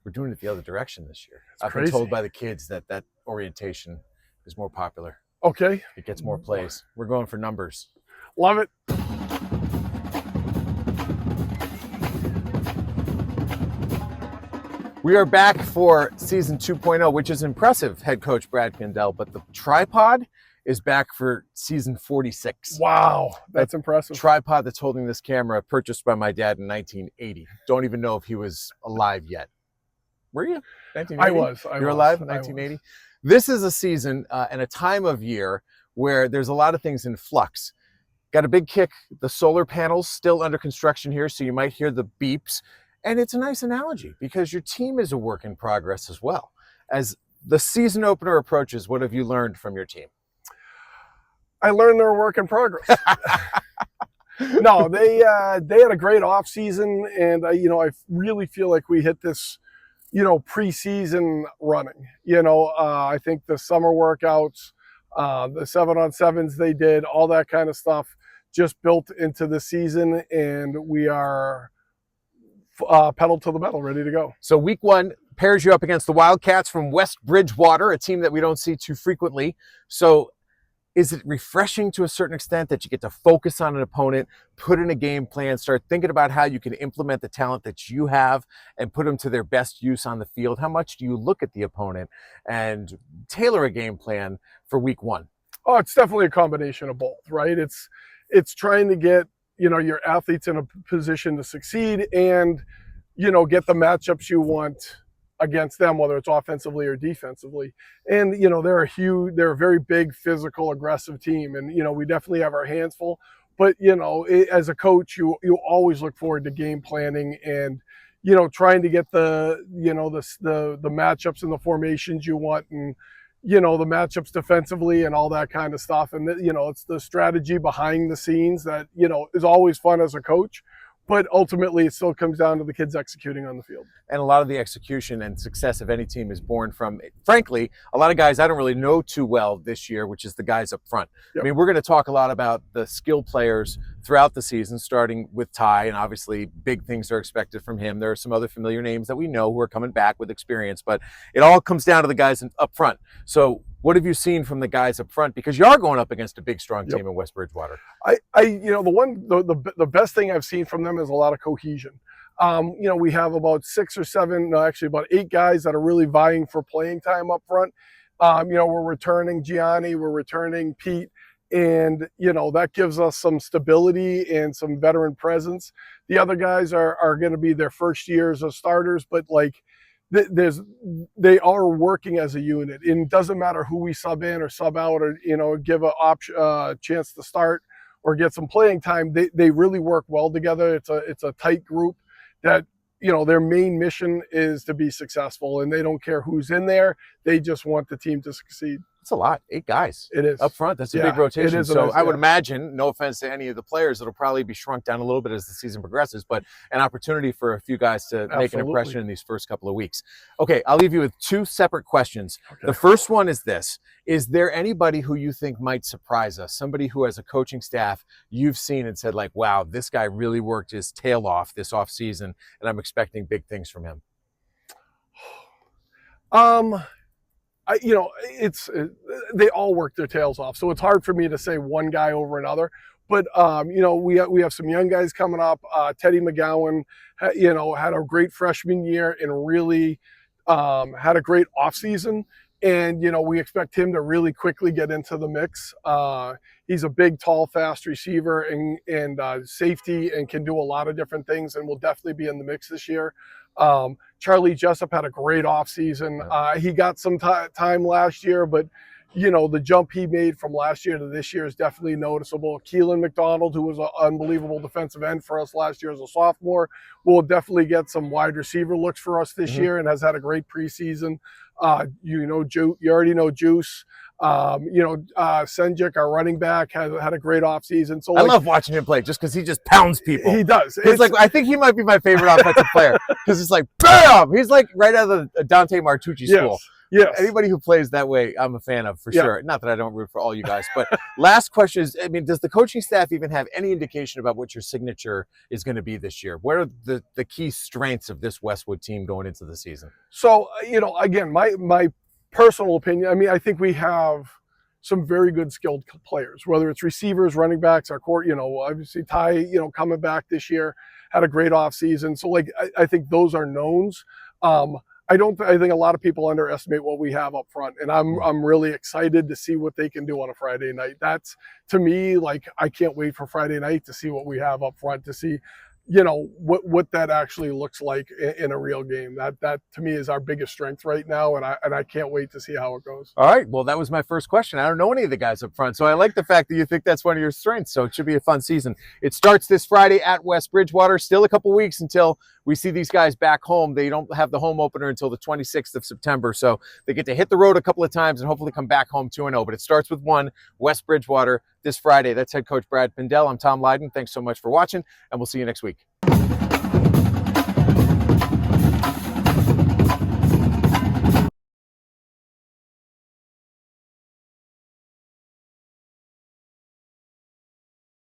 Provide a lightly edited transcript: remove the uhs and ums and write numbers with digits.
we're doing it the other direction this year. I've crazy. been told by the kids that orientation is more popular. Okay. It gets more plays. We're going for numbers. Love it. We are back for season 2.0, which is impressive, head coach Brad Pindel, but the tripod is back for season 46. Wow, that's impressive. Tripod that's holding this camera, purchased by my dad in 1980. Don't even know if he was alive yet. Were you? 1980? I was. You were alive in 1980? This is a season and a time of year where there's a lot of things in flux. Got a big kick. The solar panels still under construction here, so you might hear the beeps. And it's a nice analogy because your team is a work in progress as well. As the season opener approaches, what have you learned from your team? I learned they're a work in progress. No, they had a great off season, and I really feel like we hit this, preseason running. I think the summer workouts, the 7-on-7s they did, all that kind of stuff, just built into the season, and we are pedal to the metal, ready to go. So week 1 pairs you up against the Wildcats from West Bridgewater, a team that we don't see too frequently. So is it refreshing to a certain extent that you get to focus on an opponent, put in a game plan, start thinking about how you can implement the talent that you have and put them to their best use on the field? How much do you look at the opponent and tailor a game plan for week 1? Oh, it's definitely a combination of both, right? It's trying to get your athletes in a position to succeed and, get the matchups you want against them, whether it's offensively or defensively. And, they're a very big, physical, aggressive team. And, we definitely have our hands full. But, as a coach, you always look forward to game planning and, trying to get the matchups and the formations you want and, the matchups defensively and all that kind of stuff. And, it's the strategy behind the scenes that, is always fun as a coach. But ultimately, it still comes down to the kids executing on the field. And a lot of the execution and success of any team is born from, frankly, a lot of guys I don't really know too well this year, which is the guys up front. Yep. I mean, we're going to talk a lot about the skill players throughout the season, starting with Ty, and obviously big things are expected from him. There are some other familiar names that we know who are coming back with experience, but it all comes down to the guys up front. So what have you seen from the guys up front? Because you are going up against a big, strong team in West Bridgewater. The best thing I've seen from them is a lot of cohesion. We have about 8 guys that are really vying for playing time up front. We're returning Gianni, we're returning Pete, and, that gives us some stability and some veteran presence. The other guys are going to be their first years as starters, but they are working as a unit. And it doesn't matter who we sub in or sub out or, give a chance to start or get some playing time. They really work well together. It's a tight group that, their main mission is to be successful, and they don't care who's in there. They just want the team to succeed. It's a lot. 8 guys. It is. Up front. That's a big rotation. It is. So I would imagine, no offense to any of the players, it'll probably be shrunk down a little bit as the season progresses, but an opportunity for a few guys to make an impression in these first couple of weeks. Okay, I'll leave you with 2 separate questions. Okay. The first one is this. Is there anybody who you think might surprise us? Somebody who, as a coaching staff, you've seen and said, like, wow, this guy really worked his tail off this off season, and I'm expecting big things from him? They all work their tails off, so it's hard for me to say one guy over another. But we have some young guys coming up. Teddy McGowan, had a great freshman year and really had a great offseason. And we expect him to really quickly get into the mix. He's a big, tall, fast receiver and safety, and can do a lot of different things, and will definitely be in the mix this year. Charlie Jessup had a great offseason. He got some time last year, but the jump he made from last year to this year is definitely noticeable. Keelan McDonald, who was an unbelievable defensive end for us last year as a sophomore, will definitely get some wide receiver looks for us this year and has had a great preseason. You already know Juice. Senjik, our running back, had a great offseason. So I love watching him play just because he just pounds people. He does. It's like, I think he might be my favorite offensive player because it's like, bam! He's like right out of the Dante Martucci school. Yes. Anybody who plays that way, I'm a fan of for sure. Not that I don't root for all you guys, but last question is, does the coaching staff even have any indication about what your signature is going to be this year? What are the key strengths of this Westwood team going into the season? So, again, my personal opinion, I think we have some very good skilled players, whether it's receivers, running backs, our core, obviously Ty, coming back this year, had a great offseason. So I think those are knowns. I think a lot of people underestimate what we have up front, and I'm really excited to see what they can do on a Friday night. That's, to me, I can't wait for Friday night to see what we have up front, to see what that actually looks like in a real game. That to me is our biggest strength right now, and I can't wait to see how it goes. All right, well, that was my first question. I don't know any of the guys up front, so I like the fact that you think that's one of your strengths. So it should be a fun season. It starts this Friday at West Bridgewater. Still a couple weeks until we see these guys back home. They don't have the home opener until the 26th of September, so they get to hit the road a couple of times and hopefully come back home 2-0. But it starts with West Bridgewater this Friday. That's head coach Brad Pindel. I'm Tom Lydon. Thanks so much for watching, and we'll see you next week.